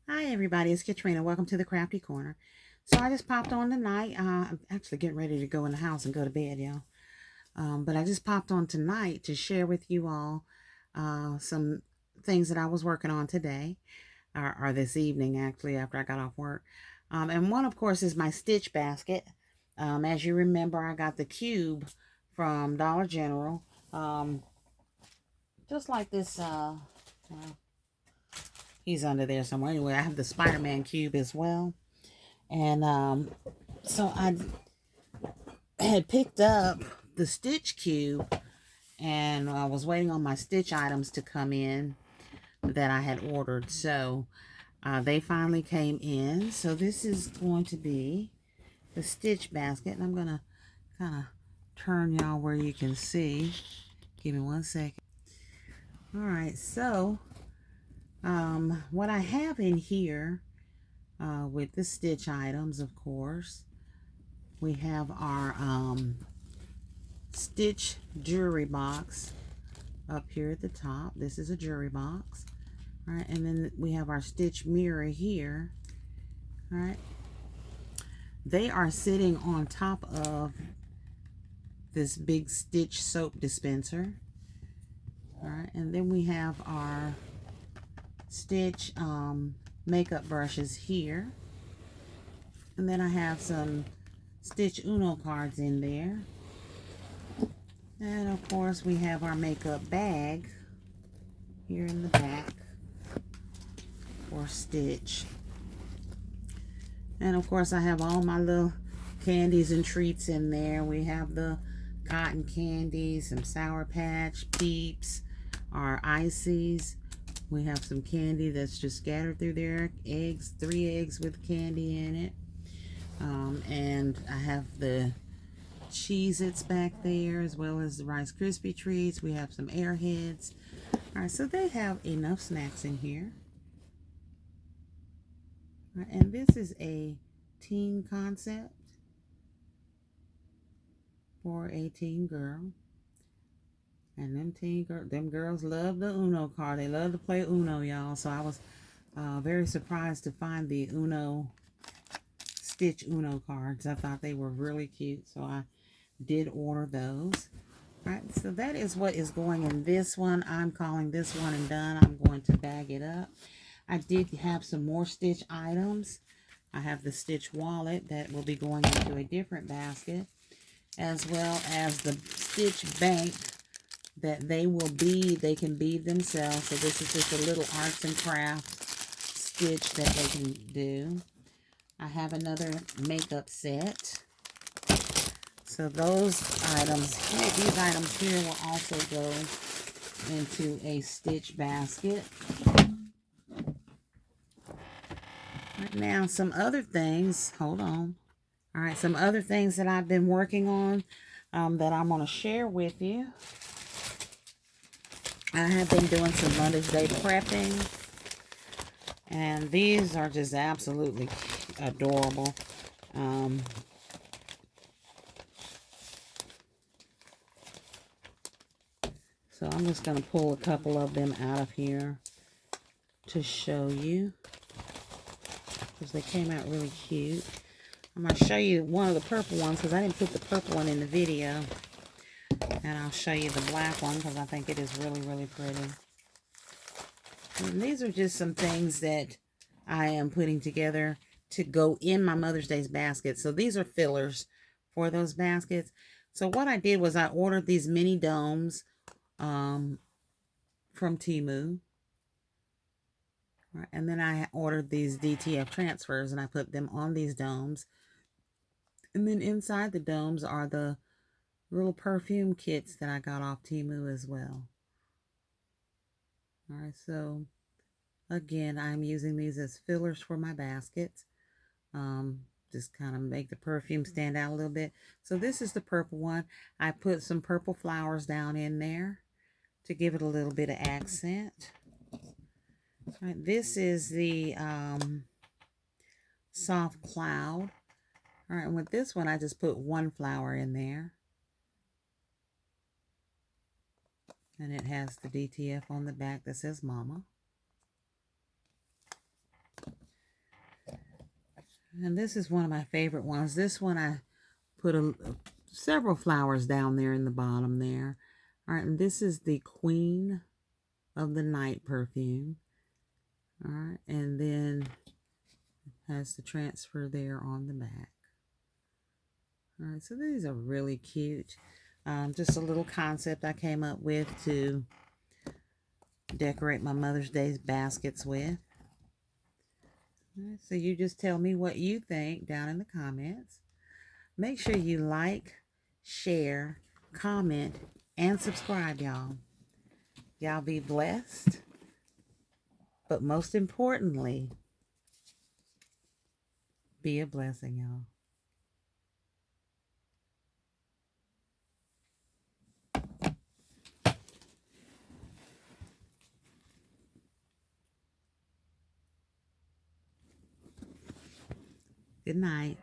Hi everybody, it's Katrina. Welcome to the Crafty Corner. So I just popped on tonight. I'm actually getting ready to go in the house and go to bed, y'all. But I just popped on tonight to share with you all some things that I was working on today, or this evening actually after I got off work. And one, of course, is my stitch basket. As you remember, I got the cube from Dollar General. Just like this, well, he's under there somewhere. Anyway, I have the Spider-Man cube as well. And so I had picked up the stitch cube and I was waiting on my stitch items to come in that I had ordered. So they finally came in. So this is going to be the stitch basket. And I'm going to kind of turn y'all where you can see. Give me 1 second. All right. So what I have in here with the stitch items, of course, we have our stitch jewelry box up here at the top. This is a jewelry box. All right, and then we have our stitch mirror here. All right, they are sitting on top of this big stitch soap dispenser. All right, and then we have our stitch makeup brushes here. And then I have some stitch Uno cards in there. And of course we have our makeup bag here in the back for stitch. And of course I have all my little candies and treats in there. We have the cotton candy, some Sour Patch, Peeps, our ices. We have some candy that's just scattered through there. Eggs, 3 eggs with candy in it. And I have the Cheez-Its back there, as well as the Rice Krispie treats. We have some Airheads. All right, so they have enough snacks in here. All right, and this is a teen concept for a teen girl. And them girls love the Uno card. They love to play Uno, y'all. So I was very surprised to find the Stitch Uno cards. I thought they were really cute, so I did order those. All right, so that is what is going in this one. I'm calling this one and done. I'm going to bag it up. I did have some more stitch items. I have the stitch wallet that will be going into a different basket, as well as the stitch bank that they can bead themselves. So this is just a little arts and crafts stitch that they can do. I have another makeup set. So those items here, these items here will also go into a stitch basket. Right now, some other things, hold on. All right, some other things that I've been working on that I'm going to share with you. I have been doing some Mother's Day prepping, and these are just absolutely adorable. So I'm just going to pull a couple of them out of here to show you, because they came out really cute. I'm going to show you one of the purple ones because I didn't put the purple one in the video. And I'll show you the black one because I think it is really, really pretty. And these are just some things that I am putting together to go in my Mother's Day basket. So these are fillers for those baskets. So what I did was I ordered these mini domes from Temu. Right, and then I ordered these DTF transfers and I put them on these domes. And then inside the domes are the little perfume kits that I got off Temu as well. All right, so again, I'm using these as fillers for my baskets. Just kind of make the perfume stand out a little bit. So this is the purple one. I put some purple flowers down in there to give it a little bit of accent. All right, this is the soft cloud. All right, and with this one, I just put one flower in there. And it has the DTF on the back that says Mama. And this is one of my favorite ones. This one I put several flowers down there in the bottom there. All right, and this is the Queen of the Night perfume. All right, and then has the transfer there on the back. All right, so these are really cute. Just a little concept I came up with to decorate my Mother's Day baskets with. All right, so you just tell me what you think down in the comments. Make sure you like, share, comment, and subscribe, y'all. Y'all be blessed. But most importantly, be a blessing, y'all. Good night.